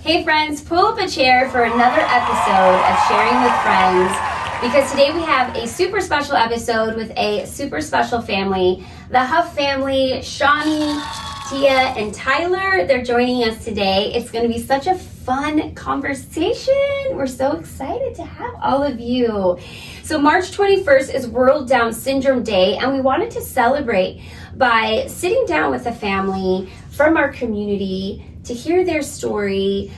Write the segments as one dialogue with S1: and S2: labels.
S1: Hey friends, pull up a chair for another episode of Sharing with Friends, because today we have a super special episode with a super special family, the Huff Family, Shawnie, Tia, and Tyler. They're joining us today. It's going to be such a fun conversation. We're so excited to have all of you. So March 21st is World Down Syndrome Day, and we wanted to celebrate by sitting down with a family from our community to hear their story,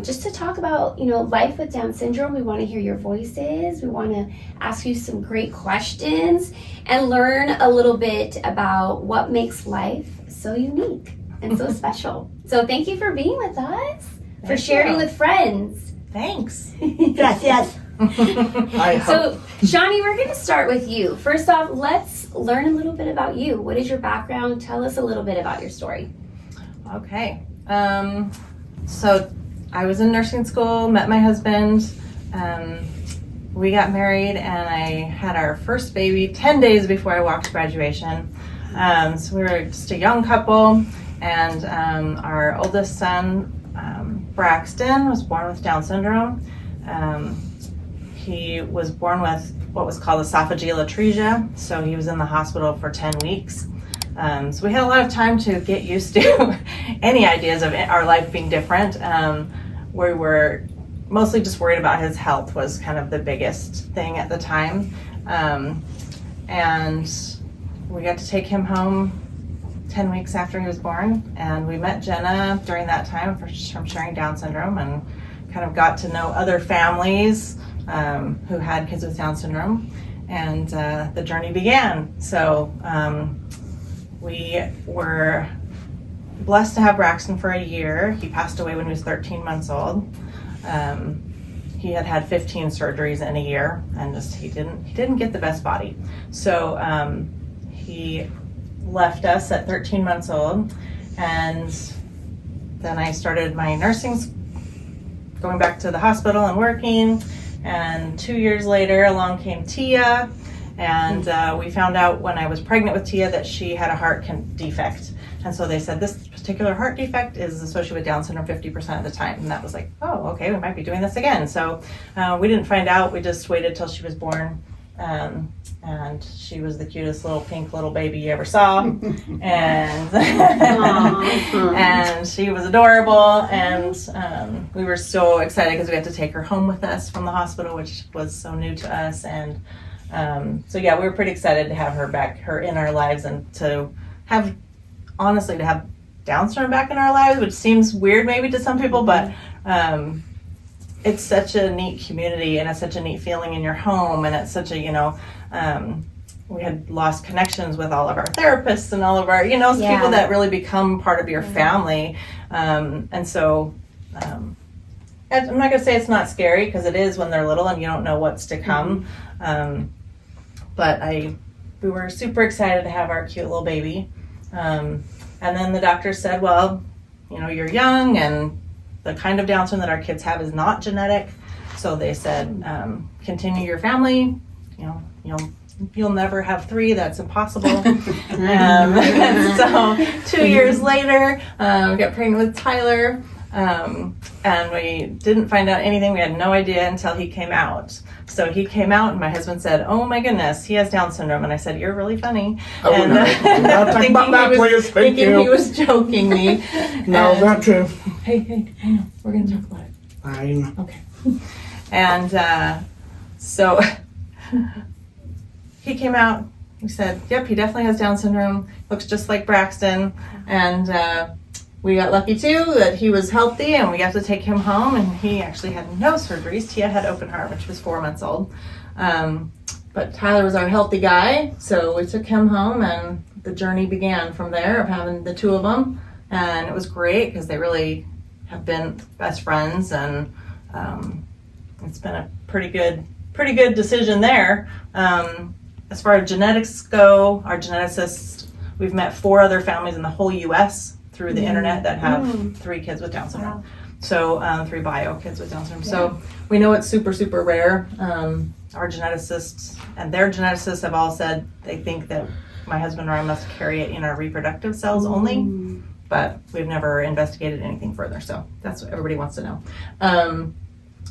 S1: just to talk about, life with Down syndrome. We want to hear your voices. We want to ask you some great questions and learn a little bit about what makes life so unique and so special. So thank you for being with us, for sharing with friends.
S2: Thanks.
S3: Gracias.
S1: So, Shawnie, we're going to start with you. First off, let's learn a little bit about you. What is your background? Tell us a little bit about your story.
S2: Okay. So I was in nursing school, met my husband. We got married and I had our first baby 10 days before I walked graduation. So we were just a young couple, and our oldest son, Braxton, was born with Down syndrome. He was born with what was called esophageal atresia, so he was in the hospital for 10 weeks. So we had a lot of time to get used to any ideas of our life being different. We were mostly just worried about his health was kind of the biggest thing at the time. And we got to take him home 10 weeks after he was born, and we met Jenna during that time from Sharing Down syndrome, and kind of got to know other families who had kids with Down syndrome, and the journey began. So we were blessed to have Braxton for a year. He passed away when he was 13 months old. He had 15 surgeries in a year, and he didn't get the best body. So he left us at 13 months old, and then I started my nursing, going back to the hospital and working. And 2 years later, along came Tia, and we found out when I was pregnant with Tia that she had a heart defect. And so they said this particular heart defect is associated with Down syndrome 50% of the time. And that was like, oh, okay, we might be doing this again. So we didn't find out. We just waited till she was born. And she was the cutest little pink little baby you ever saw. And and she was adorable. And we were so excited because we got to take her home with us from the hospital, which was so new to us. And so yeah, we were pretty excited to have her in our lives, and to have Down syndrome back in our lives, which seems weird maybe to some people, but it's such a neat community, and it's such a neat feeling in your home, and it's such a, we had lost connections with all of our therapists and all of our, people that really become part of your family. And so I'm not going to say it's not scary, because it is when they're little and you don't know what's to come. But we were super excited to have our cute little baby. And then the doctor said, well, you're young, and the kind of Down syndrome that our kids have is not genetic. So they said, continue your family. You'll never have 3. That's impossible. And so 2 years later, we got pregnant with Tyler. And we didn't find out anything. We had no idea until he came out. So he came out, and my husband said, oh my goodness, he has Down syndrome. And I said, you're really funny.
S3: And
S2: thinking he was joking me.
S3: No, not true.
S2: Hey, I know. We're going to talk about it.
S3: I know.
S2: Okay. And so he came out. We said, yep, he definitely has Down syndrome. Looks just like Braxton. And we got lucky too that he was healthy, and we got to take him home, and he actually had no surgeries. Tia had open heart, which was 4 months old. But Tyler was our healthy guy, so we took him home, and the journey began from there of having the 2 of them. And it was great because they really have been best friends, and it's been a pretty good decision there. As far as genetics go, our geneticists, we've met 4 other families in the whole U.S. through the internet that have 3 kids with Down syndrome. Wow. So 3 bio kids with Down syndrome. Yeah. So we know it's super, super rare. Our geneticists and their geneticists have all said they think that my husband or I must carry it in our reproductive cells only. but we've never investigated anything further. So that's what everybody wants to know.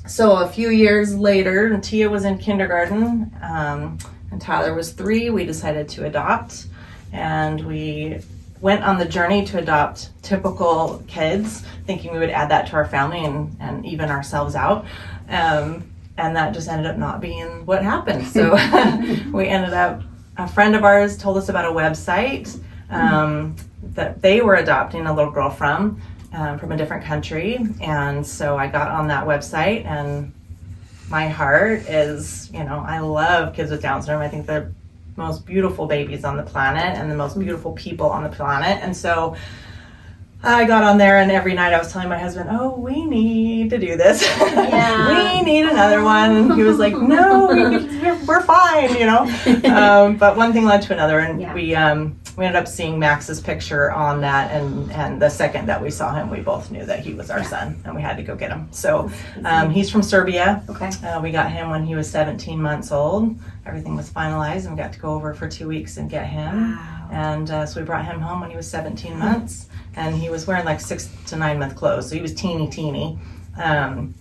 S2: So a few years later, Tia was in kindergarten, and Tyler was 3. We decided to adopt, and we went on the journey to adopt typical kids, thinking we would add that to our family and even ourselves out. And that just ended up not being what happened. So we ended up, a friend of ours told us about a website that they were adopting a little girl from a different country. And so I got on that website, and my heart is, I love kids with Down syndrome. I think they're most beautiful babies on the planet and the most beautiful people on the planet. And so I got on there, and every night I was telling my husband, oh, we need to do this. We need another one. And he was like, no, we're fine, but one thing led to another, and we ended up seeing Max's picture on that, and the second that we saw him, we both knew that he was our son, and we had to go get him. So he's from Serbia.
S1: Okay.
S2: We got him when he was 17 months old. Everything was finalized, and we got to go over for 2 weeks and get him. Wow. And so we brought him home when he was 17 months, and he was wearing like 6 to 9 month clothes, so he was teeny. So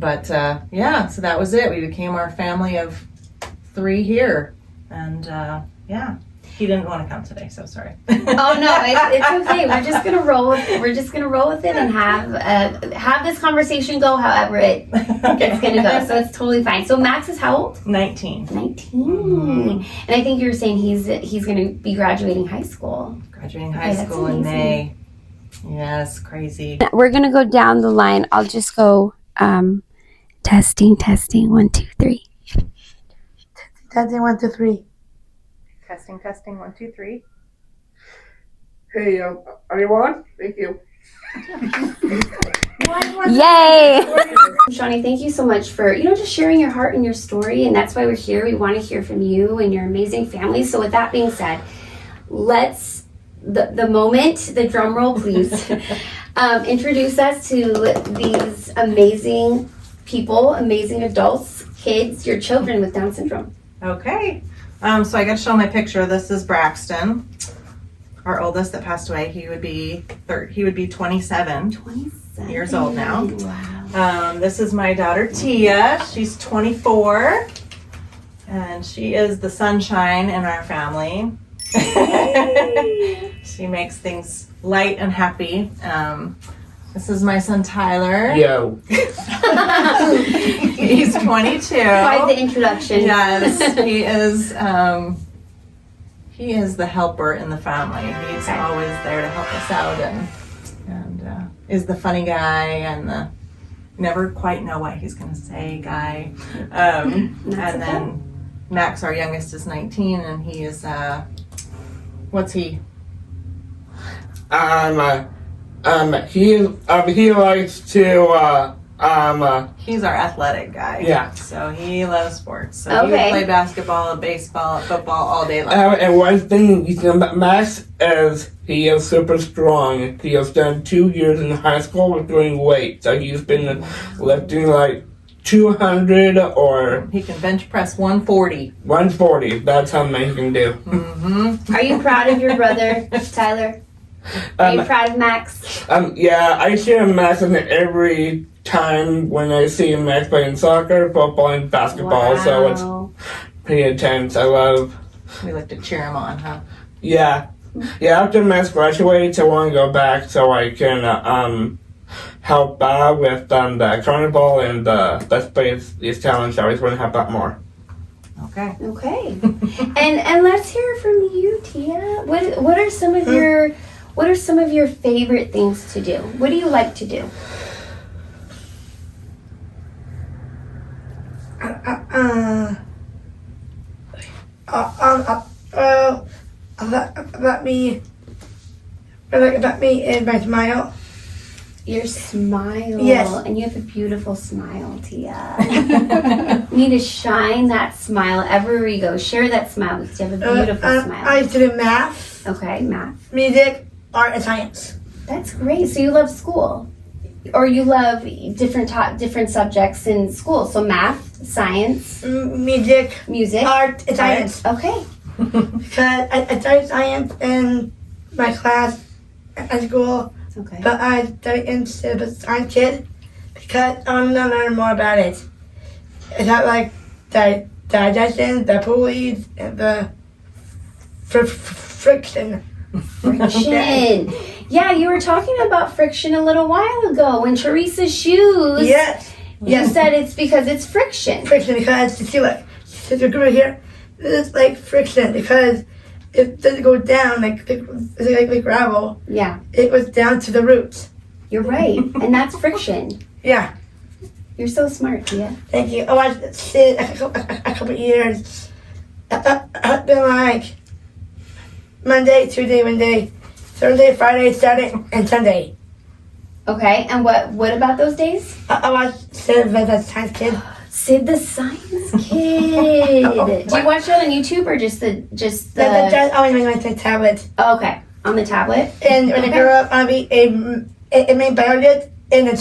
S2: that was it. We became our family of 3 here, and he didn't want to come today, so sorry.
S1: Oh no, it's okay. We're just gonna roll with it and have this conversation go however it's gonna go. So it's totally fine. So Max is how old?
S2: 19.
S1: 19. And I think you were saying he's gonna be graduating high school.
S2: Graduating high school in May. Yes, crazy.
S1: We're gonna go down the line. I'll just go testing 1 2 3.
S3: Testing 1 2 3.
S2: Testing 1 2 3.
S3: Hey, are you on? Thank you.
S1: Yay! Shawnie, thank you so much for just sharing your heart and your story, and that's why we're here. We want to hear from you and your amazing family. So with that being said, let's the drum roll, please. Introduce us to these amazing people, amazing adults, kids, your children with Down syndrome.
S2: Okay. So I got to show my picture. This is Braxton, our oldest that passed away. He would be 27 years old now.
S1: Wow.
S2: This is my daughter Tia. She's 24, and she is the sunshine in our family. She makes things light and happy. This is my son Tyler.
S3: Yo.
S2: He's 22.
S1: Quite the introduction.
S2: Yes, he is the helper in the family. He's always there to help us out, and is the funny guy and the never quite know what he's gonna say guy. And then Max, our youngest, is 19, and he is what's he?
S4: He likes to
S2: He's our athletic guy.
S4: Yeah.
S2: So he loves sports. So he would play basketball, baseball, football all day long.
S4: And one thing you know about Max is he is super strong. He has done 2 years in high school with doing weight. So he's been lifting like 200 or...
S2: He can bench press 140.
S4: 140. That's how many he can do.
S2: Mm-hmm.
S1: Are you proud of your brother, Tyler? Are you proud of Max?
S4: Yeah, I cheer Max in every time when I see Max playing soccer, football, and basketball.
S1: Wow.
S4: So it's pretty intense.
S2: We like to cheer him on, huh?
S4: Yeah. Yeah, after Max graduates, I want to go back so I can help with the carnival and let's play these talent shows. We're going to help out more.
S2: Okay.
S1: And let's hear from you, Tia. What are some of your favorite things to do? What do you like to do?
S3: About me is my smile.
S1: Your smile.
S3: Yes.
S1: And you have a beautiful smile, Tia. You need to shine that smile everywhere you go. Share that smile because you have a beautiful smile.
S3: I used to do math,
S1: Okay, math.
S3: music, art, and science.
S1: That's great. So you love school. Or you love different subjects in school. So math, science,
S3: Music, art, and science.
S1: Okay.
S3: Because I studied science in my class
S5: at school,
S1: Okay.
S5: but I studied into the science kid because I want to learn more about it. It's not like the digestion, the pulleys, and the friction.
S1: Friction. Yeah, you were talking about friction a little while ago when Teresa's shoes.
S5: Yes.
S1: You
S5: Yes.
S1: said it's because it's friction.
S5: Friction because you see what the groove here. It's like friction because it doesn't go down like gravel.
S1: Yeah,
S5: It goes down to the roots.
S1: you're right. And that's friction.
S5: Yeah.
S1: You're so smart, Tia.
S5: Thank you. Oh, I did a couple years. I've been like Monday, Tuesday, Wednesday, Thursday, Friday, Saturday, and Sunday.
S1: Okay, and what about those days?
S5: I watched Sid the Science Kid.
S1: Sid the Science Kid. Do you watch that on YouTube or just the?
S5: I always make my tablet.
S1: Oh, okay, on the tablet.
S5: And when I grew up, I'll be a main biologist and a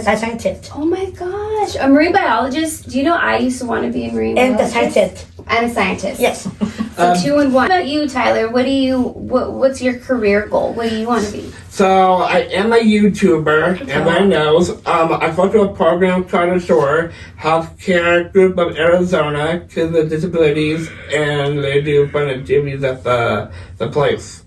S5: scientist.
S1: Oh my gosh, a marine biologist. Do you know I used to want to be a marine
S5: And a
S1: biologist?
S5: scientist.
S1: And a scientist.
S5: Yes.
S1: So 2 and 1. What about you, Tyler? What's your career goal? What do you want to be?
S4: So I am a YouTuber, everyone knows. I go to a program called the Shore Healthcare Group of Arizona, Kids with Disabilities, and they do fun activities at the place.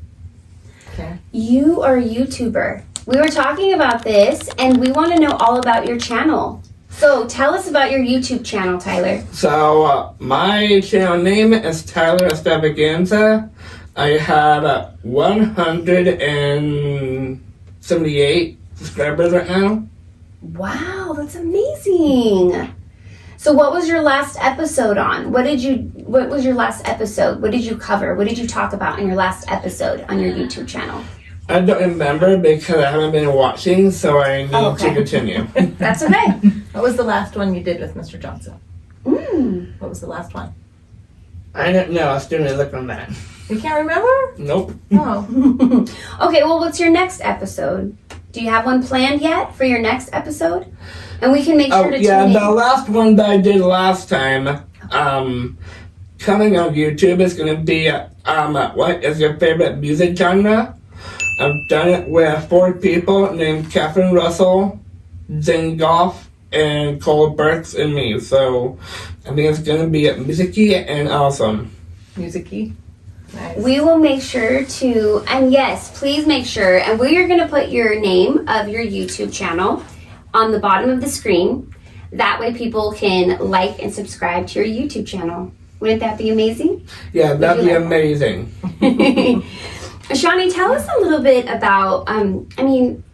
S2: Okay.
S1: You are a YouTuber. We were talking about this, and we want to know all about your channel. So tell us about your YouTube channel, Tyler.
S4: So my channel name is Tyler Extravaganza. I have 178 subscribers right now.
S1: Wow, that's amazing. So what was your last episode on? What was your last episode? What did you cover? What did you talk about in your last episode on your YouTube channel?
S4: I don't remember because I haven't been watching, so I need
S1: Okay.
S4: to continue.
S1: That's okay.
S2: What was the last one you did with Mr. Johnson? What was the last one?
S4: I don't know. I still need to look on that.
S2: You can't remember?
S4: Nope.
S2: Oh.
S1: Okay, well, what's your next episode? Do you have one planned yet for your next episode? And we can make sure to
S4: yeah,
S1: tune
S4: the
S1: in.
S4: last one that I did last time, coming on YouTube is going to be, what is your favorite music genre? I've done it with 4 people named Catherine Russell, Zane Goff, and Cole Burks and me. So I think it's going to be music-y and awesome.
S2: Music-y. Nice.
S1: We will make sure to, and yes, please make sure, and we are going to put your name of your YouTube channel on the bottom of the screen. That way people can like and subscribe to your YouTube channel. Wouldn't that be amazing?
S4: Yeah, that'd
S1: you
S4: be
S1: like
S4: amazing.
S1: Shawnie, tell us a little bit about,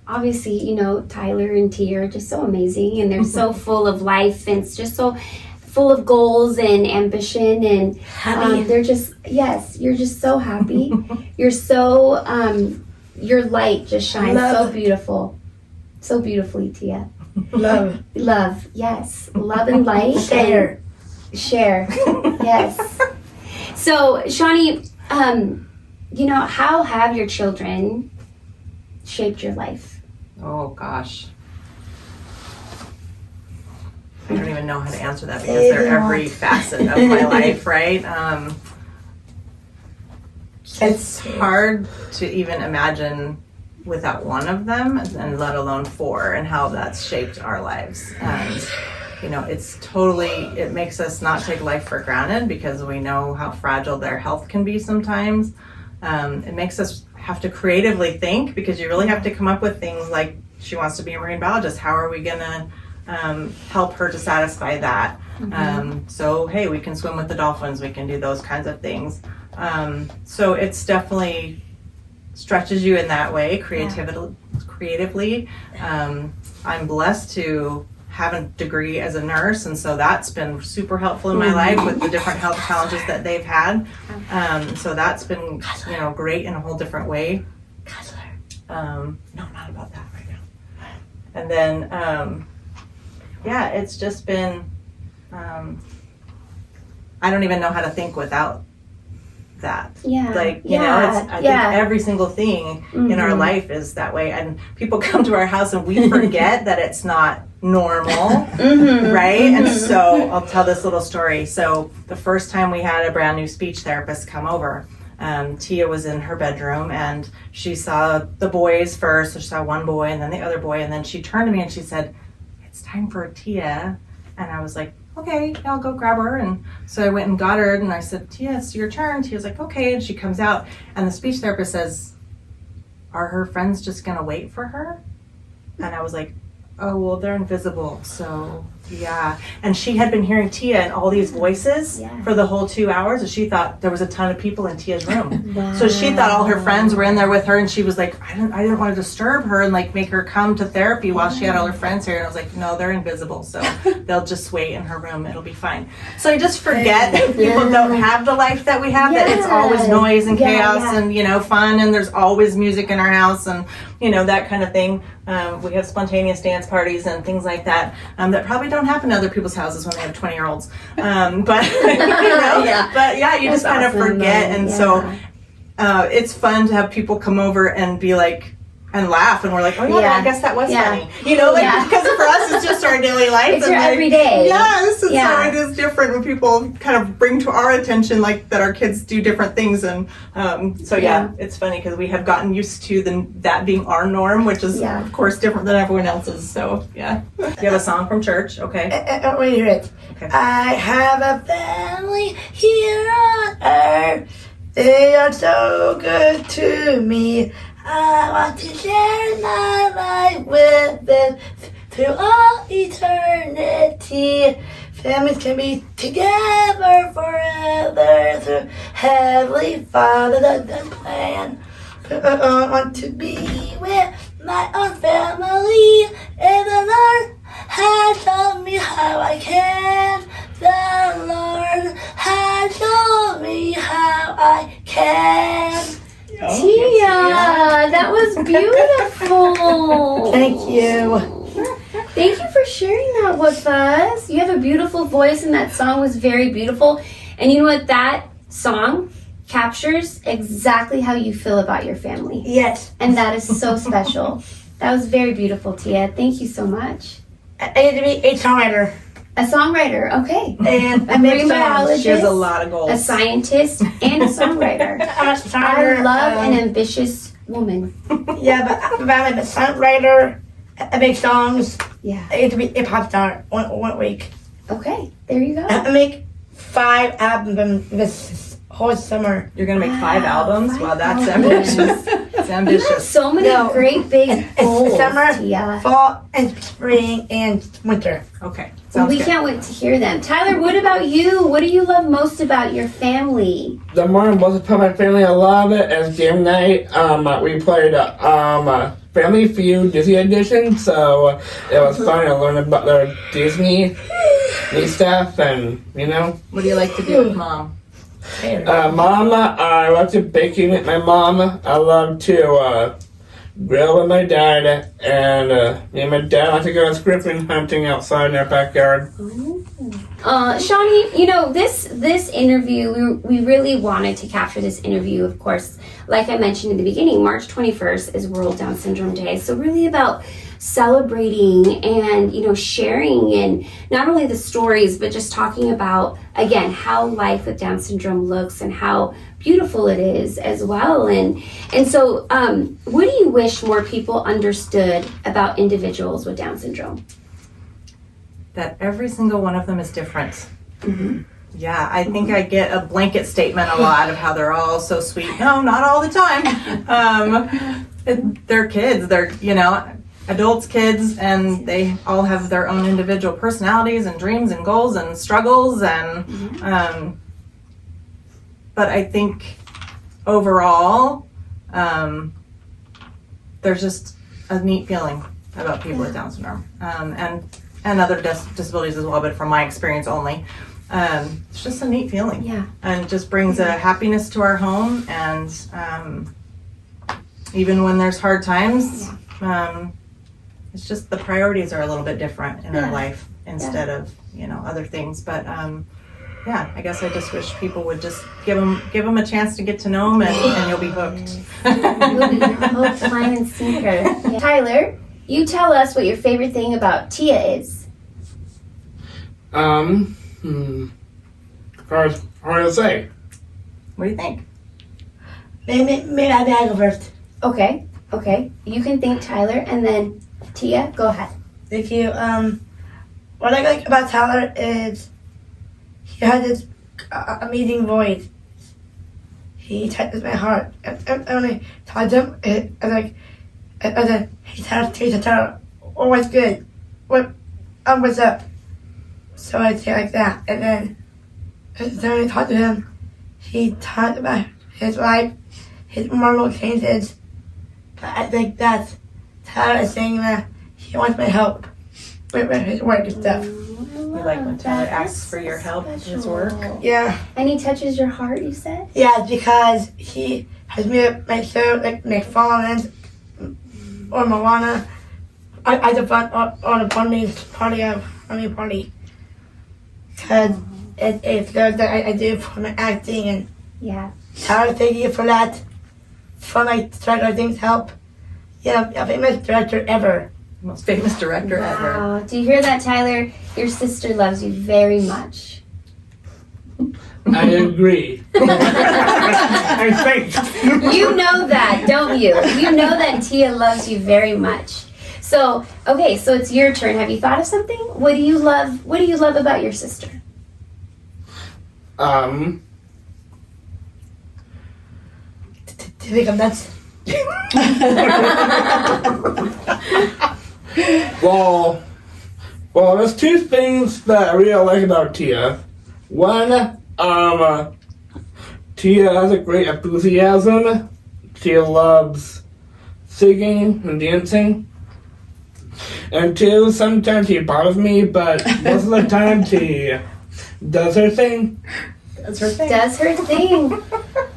S1: obviously, Tyler and T are just so amazing and they're so full of life and it's just so full of goals and ambition and they're just, yes, you're just so happy. You're so, your light just shines so beautiful. So beautifully, Tia.
S5: Love.
S1: Love, yes. Love and light.
S5: Share.
S1: And share, yes. So, Shawnie, how have your children shaped your life?
S2: Oh gosh. I don't even know how to answer that because they're every facet of my life, right? It's hard to even imagine without one of them, and let alone 4, and how that's shaped our lives. And it makes us not take life for granted because we know how fragile their health can be sometimes. It makes us have to creatively think because you really have to come up with things like she wants to be a marine biologist. How are we gonna help her to satisfy that? So hey, we can swim with the dolphins. We can do those kinds of things. So it's definitely stretches you in that way, creatively. I'm blessed to have a degree as a nurse, and so that's been super helpful in my life with the different health challenges that they've had. So that's been, great in a whole different way. No, not about that right now. And then, it's just been, I don't even know how to think without that.
S1: Yeah.
S2: I think every single thing in our life is that way. And people come to our house and we forget that it's not normal, right? And so I'll tell this little story. So the first time we had a brand new speech therapist come over, Tia was in her bedroom and she saw the boys first. So she saw one boy and then the other boy. And then she turned to me and she said, "It's time for Tia." And I was like, "Okay, I'll go grab her." And so I went and got her and I said, "Tia, it's your turn." Tia's like, "Okay." And she comes out and the speech therapist says, "Are her friends just going to wait for her?" And I was like, "Oh, well, they're invisible, so yeah." And she had been hearing Tia and all these voices for the whole 2 hours, and she thought there was a ton of people in Tia's room.
S1: Wow.
S2: So she thought all her friends were in there with her, and she was like, I didn't want to disturb her and like make her come to therapy while she had all her friends here. And I was like, "No, they're invisible, so they'll just wait in her room. It'll be fine." So I just forget that people don't have the life that we have, that it's always noise and chaos and, you know, fun, and there's always music in our house and, you know, that kind of thing. We have spontaneous dance parties and things like that that probably don't happen to other people's houses when they have 20-year-olds. But you know, but yeah, you just kind of forget, and so it's fun to have people come over and be like, and laugh, and we're like, "Oh yeah, I guess that was funny," you know, like because for us it's just our daily life.
S1: It's
S2: and
S1: your
S2: like,
S1: everyday.
S2: Yes, and so it is different when people kind of bring to our attention like that our kids do different things, and so it's funny because we have gotten used to that being our norm, which is of course different than everyone else's. So yeah, you have a song from church, okay?
S5: Wait, hear it.
S2: Okay.
S5: I have a family here on earth. They are so good to me. I want to share my life with them through all eternity. Families can be together forever through Heavenly Father, the plan. I want to be with my own family, and the Lord has shown me how I can. The Lord has shown me how I can.
S1: Tia, that was beautiful.
S5: Thank you.
S1: Thank you for sharing that with us. You have a beautiful voice, and that song was very beautiful. And you know what? That song captures exactly how you feel about your family.
S5: Yes.
S1: And that is so special. That was very beautiful, Tia. Thank you so much.
S5: I need to be a songwriter.
S1: A songwriter, okay.
S5: And
S1: A marine biologist,
S2: She has a lot of goals.
S1: a scientist, and a songwriter.
S5: I'm a songwriter.
S1: I love an ambitious woman.
S5: Yeah, but I'm a songwriter. I make songs.
S1: Yeah.
S5: I get to be a pop star one week.
S1: Okay, there you go.
S5: I make 5 albums this whole summer.
S2: You're gonna make 5 albums?
S1: 5
S2: Wow, that's
S1: albums.
S2: ambitious. It's
S1: You have
S2: ambitious.
S1: so many great big goals,
S5: summer,
S1: Tia.
S5: fall, and spring, and winter.
S2: Okay.
S1: Well,
S2: Sounds
S1: we
S2: good.
S1: can't wait to hear them. Tyler, what about you? What do you love most about your family?
S4: The more I was about my family, I love it as game night. We played Family Feud Disney Edition, so it was fun to learn about their Disney stuff, and you know.
S2: What do you like to do with mom?
S4: Mom, I love to baking with my mom. I love to grill with my dad, and me and my dad like to go griffin hunting outside in our backyard.
S1: Shawnie, you know, this interview, we really wanted to capture this interview, of course. Like I mentioned in the beginning, March 21st is World Down Syndrome Day. So really about celebrating and, you know, sharing, and not only the stories, but just talking about, again, how life with Down syndrome looks and how beautiful it is as well. And so what do you wish more people understood about individuals with Down syndrome?
S2: That every single one of them is different.
S1: Mm-hmm.
S2: Yeah, I think I get a blanket statement a lot of how they're all so sweet. No, not all the time. They're kids. They're, you know, adults, kids, and they all have their own individual personalities and dreams and goals and struggles. And but I think overall, there's just a neat feeling about people with Down syndrome, and other disabilities as well. But from my experience only. It's just a neat feeling.
S1: Yeah.
S2: And it just brings a happiness to our home. And even when there's hard times, it's just the priorities are a little bit different in our life instead of, you know, other things. But yeah, I guess I just wish people would just give them a chance to get to know them, and you'll be hooked.
S1: You'll be hooked, line and sinker. Yeah. Tyler, you tell us what your favorite thing about Tia is.
S4: Hard to say.
S2: What do you think?
S5: Maybe I go first.
S1: Okay. You can thank Tyler, and then Tia, go ahead.
S5: Thank you. What I like about Tyler is he has this amazing voice. He touches my heart. And when I talk to him, it's like, hey Tyler, oh, what's good? What's up? So I say like that. And then when I talk to him, he talks about his life, his moral changes. But I think that Tyler is saying that he wants my help with his work and stuff.
S2: We like when Tyler asks for your help in his work.
S5: Yeah.
S1: And he touches your heart, you said?
S5: Yeah, because he has made my show like McFarland or Moana. I just want on a party. Because it's good that I do for my acting, and
S1: Yeah.
S5: Tyler, thank you for that. For my Stranger Things help. Yeah, a famous director ever.
S2: Most famous director ever.
S1: Wow. Do you hear that, Tyler? Your sister loves you very much.
S4: I agree. I think.
S1: You know that, don't you? You know that Tia loves you very much. So, okay, so it's your turn. Have you thought of something? What do you love about your sister?
S5: To think I'm nuts.
S4: Well, there's two things that I really like about Tia. One, Tia has a great enthusiasm. Tia loves singing and dancing. And two, sometimes she bothers me, but most of the time she does her thing.
S2: That's her thing.
S1: Does her thing.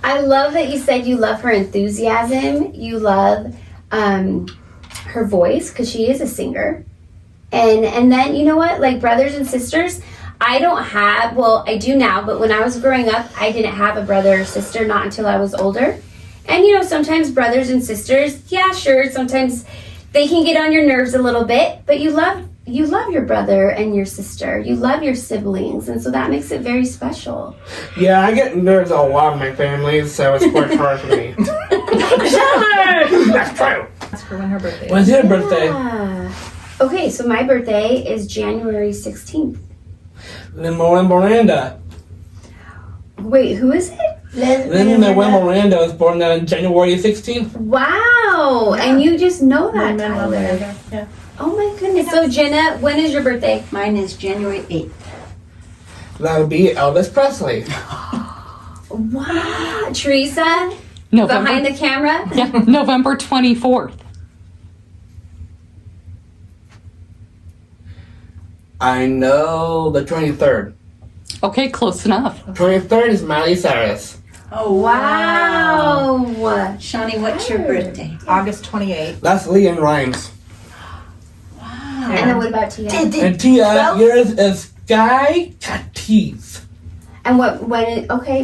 S1: I love that you said you love her enthusiasm. You love her voice, because she is a singer. And then, you know what? Like brothers and sisters, I don't have, well, I do now, but when I was growing up, I didn't have a brother or sister, not until I was older. And, you know, sometimes brothers and sisters, yeah, sure, sometimes they can get on your nerves a little bit, but you love your brother and your sister. You love your siblings, and so that makes it very special.
S4: Yeah, I get nerves a lot in my family, so it's quite hard for me. That's true.
S2: Ask her when her birthday is.
S4: When's your birthday?
S1: Yeah. Okay, so my birthday is January 16th.
S4: Lin-Manuel Miranda.
S1: Wait, who is it?
S4: Lin-Manuel Miranda was born on January 16th.
S1: Wow, and you just know that,
S2: Lin-Manuel
S1: Tyler.
S2: Miranda, yeah.
S1: Oh my goodness. So Jenna, when is your birthday?
S6: Mine is January 8th.
S4: That would be Elvis Presley.
S1: Wow. Teresa,
S7: November.
S1: behind the camera?
S7: Yeah, November 24th.
S4: I know the 23rd.
S7: Okay, close enough.
S4: 23rd is Miley Cyrus.
S6: Oh,
S1: Wow.
S6: Shawnie, what's your birthday?
S2: August 28th.
S4: That's Leanne Rhymes.
S1: And then what about Tia?
S4: And Tia, yours is Guy Catiz.
S1: And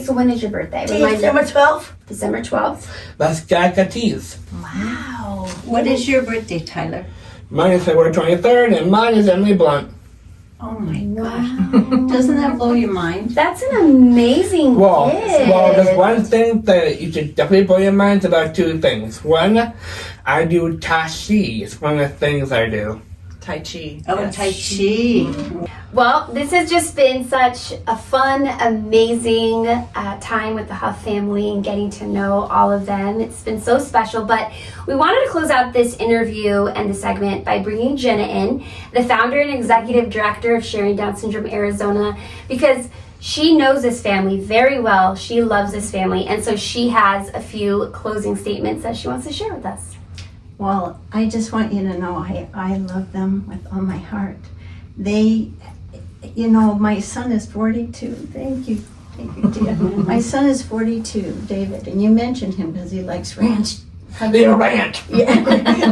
S1: so when is your birthday? Remind me.
S5: December 12th.
S1: December 12th.
S4: That's Guy Catiz.
S6: Wow. What is your birthday, Tyler?
S4: Mine is February 23rd, and mine is Emily Blunt.
S6: Oh my gosh.
S1: Wow.
S6: Doesn't that blow your mind?
S1: That's an amazing
S4: Well,
S1: gift.
S4: there's one thing that you should definitely blow your mind about two things. One, I do Tai Chi. It's one of the things I do.
S2: Tai Chi.
S6: Oh,
S2: yes.
S6: Tai Chi.
S1: Well, this has just been such a fun, amazing time with the Huff family and getting to know all of them. It's been so special, but we wanted to close out this interview and the segment by bringing Jenna in, the founder and executive director of Sharing Down Syndrome Arizona, because she knows this family very well. She loves this family, and so she has a few closing statements that she wants to share with us.
S6: Well, I just want you to know I love them with all my heart. They, you know, my son is 42. Thank you, Tia. My son is 42, David, and you mentioned him because he likes ranch.
S4: They ranch.
S6: Yeah,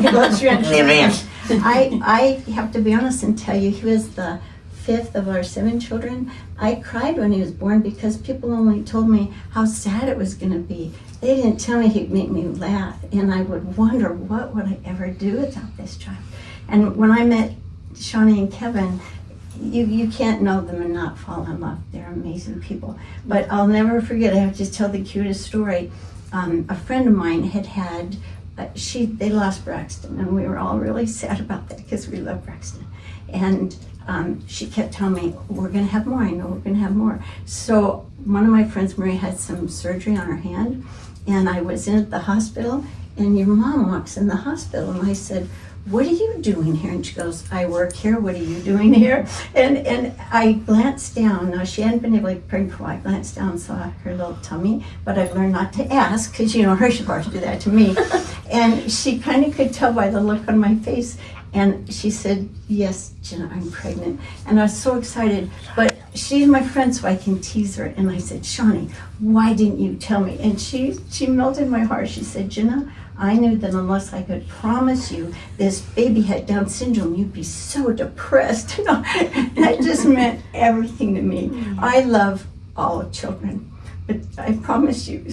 S6: he loves ranch.
S4: They ranch.
S6: I have to be honest and tell you, he was the 5th of our 7 children. I cried when he was born because people only told me how sad it was going to be. They didn't tell me he'd make me laugh, and I would wonder what would I ever do without this child. And when I met Shawnie and Kevin, you can't know them and not fall in love. They're amazing people. But I'll never forget, I have to just tell the cutest story. a friend of mine had they lost Braxton, and we were all really sad about that because we love Braxton. And she kept telling me, we're going to have more. I know we're going to have more. So one of my friends, Marie, had some surgery on her hand, and I was in at the hospital, and your mom walks in the hospital, and I said, what are you doing here? And she goes, I work here. What are you doing here? And I glanced down. Now, she hadn't been able to get pregnant for a while. I glanced down and saw her little tummy, but I've learned not to ask because, her she'd always do that to me. And she kind of could tell by the look on my face. And she said, yes, Jenna, I'm pregnant. And I was so excited. But she's my friend, so I can tease her. And I said, Shawnie, why didn't you tell me? And she melted my heart. She said, Jenna, I knew that unless I could promise you this baby had Down syndrome, you'd be so depressed. That just meant everything to me. I love all children, but I promise you,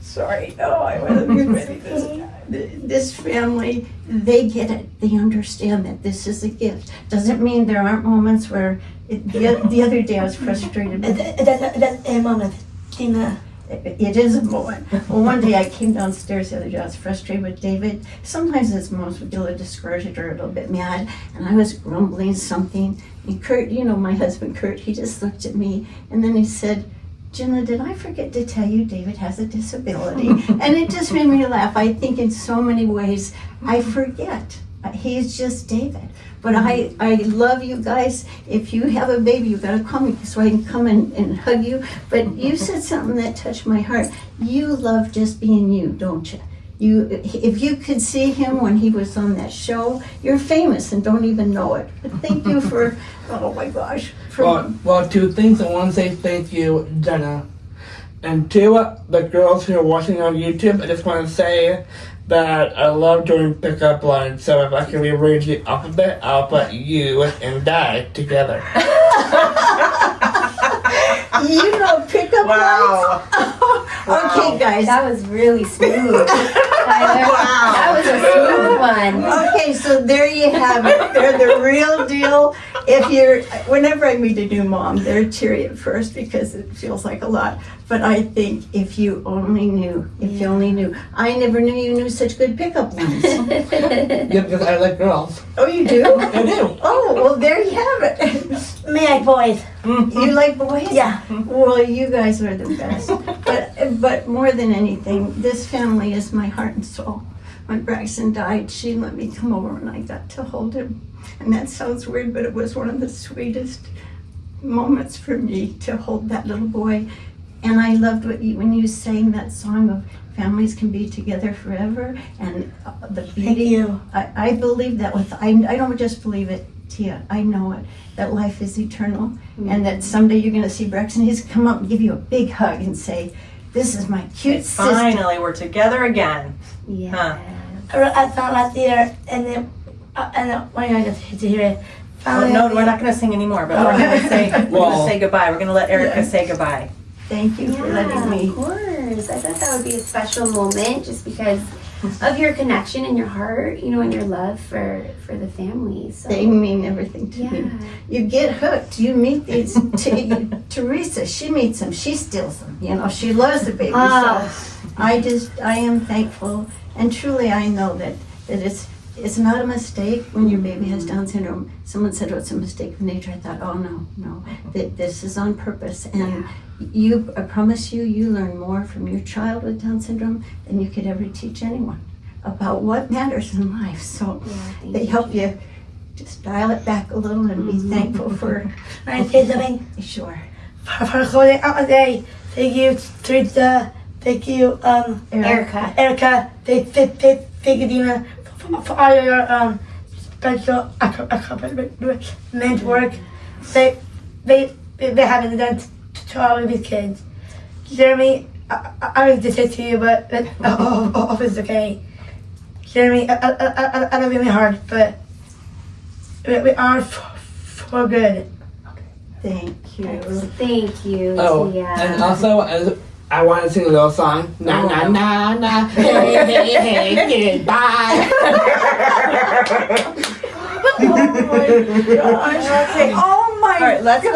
S6: sorry, I wasn't ready. This family, they get it. They understand that this is a gift. Doesn't mean there aren't moments where, the other day I was frustrated.
S5: That's a moment, Tina.
S6: It is a moment. Well, one day I came downstairs the other day, I was frustrated with David. Sometimes his moms would get a little discouraged or a little bit mad, and I was grumbling something. And Kurt, my husband Kurt, he just looked at me, and then he said, Jenna, did I forget to tell you David has a disability? And it just made me laugh. I think in so many ways, I forget. He's just David. But I love you guys. If you have a baby, you gotta call me so I can come and hug you. But you said something that touched my heart. You love just being you, don't you? If you could see him when he was on that show, you're famous and don't even know it. But thank you for, oh my gosh.
S4: Well, two things. I want to say thank you, Jenna. And to the girls who are watching on YouTube, I just want to say that I love doing pickup lines. So if I can rearrange the alphabet, I'll put you and I together.
S6: Pickup lines? Okay, guys.
S1: That was really smooth. That was a smooth one.
S6: Okay, so there you have it. They're the real deal. Whenever I meet a new mom, they're teary at first because it feels like a lot. But I think if you only knew, I never knew you knew such good pickup lines.
S4: Yeah, because I like girls.
S6: Oh, you do?
S4: I do.
S6: Oh, well, there you have it.
S5: Me like boys.
S6: You like boys?
S5: Yeah.
S6: Well, you guys are the best. But more than anything, this family is my heart and soul. When Braxton died, she let me come over and I got to hold him. And that sounds weird, but it was one of the sweetest moments for me to hold that little boy. And I loved when you sang that song of families can be together forever, and the beauty.
S5: Thank you.
S6: I believe that I don't just believe it, Tia. I know it, that life is eternal, and that someday you're going to see Braxton. He's come up and give you a big hug and say, "This is my cute sister."
S2: Finally, we're together again.
S1: Yeah.
S5: I found last year, and then when I got to hear it.
S2: No, we're not going to sing anymore, but we're going to say goodbye. We're going to let Erica say goodbye.
S6: Thank you for letting me.
S1: Of course. I thought that would be a special moment just because of your connection and your heart, and your love for the family. So.
S6: They mean everything to me. You get hooked. You meet these. Teresa, she meets them. She steals them. She loves the baby. So I am thankful, and truly I know that it's not a mistake when your baby has Down syndrome. Someone said, it's a mistake of nature. I thought, oh no, that this is on purpose. And I promise you learn more from your child with Down syndrome than you could ever teach anyone about what matters in life. So they help you just dial it back a little and be thankful for.
S5: Can I say something?
S6: Sure.
S5: For holding out a day. Thank you, Teresa. Thank you,
S1: Erica.
S5: Thank you, Dina, for all your special accomplishment work. They haven't done to all of these kids. Jeremy, I was just to you, but it's okay. Jeremy, I love you really hard, but we are for good.
S6: Thank you.
S1: Thank you.
S4: Oh,
S1: Tia.
S4: and also, I want to sing a little song. Na na na na. Hey, goodbye.
S6: Oh my
S2: All right, let's
S1: And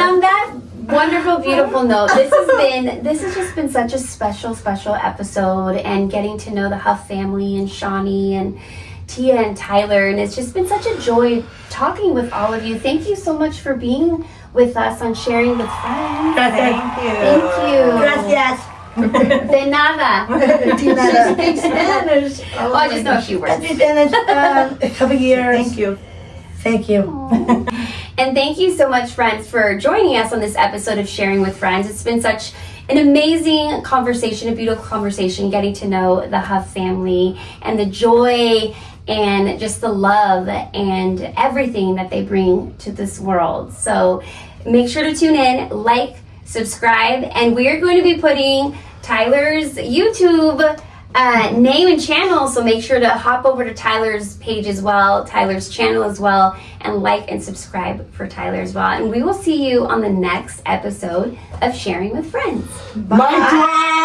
S1: on that wonderful, beautiful note. This has just been such a special episode, and getting to know the Huff family and Shawnie and Tia and Tyler, and it's just been such a joy talking with all of you. Thank you so much for being with us on Sharing with Friends.
S5: Thank you.
S1: Thank you.
S5: Gracias.
S1: De nada.
S6: She speaks Spanish.
S1: Oh, I just know a few words.
S5: It's been a couple years.
S2: Thank you.
S5: Thank you.
S1: And thank you so much, friends, for joining us on this episode of Sharing with Friends. It's been such an amazing conversation, a beautiful conversation, getting to know the Huff family and the joy and just the love and everything that they bring to this world. So make sure to tune in, like, subscribe, and we are going to be putting Tyler's YouTube name and channel, so make sure to hop over to Tyler's page as well, Tyler's channel as well, and like and subscribe for Tyler as well. And we will see you on the next episode of Sharing with Friends.
S4: Bye.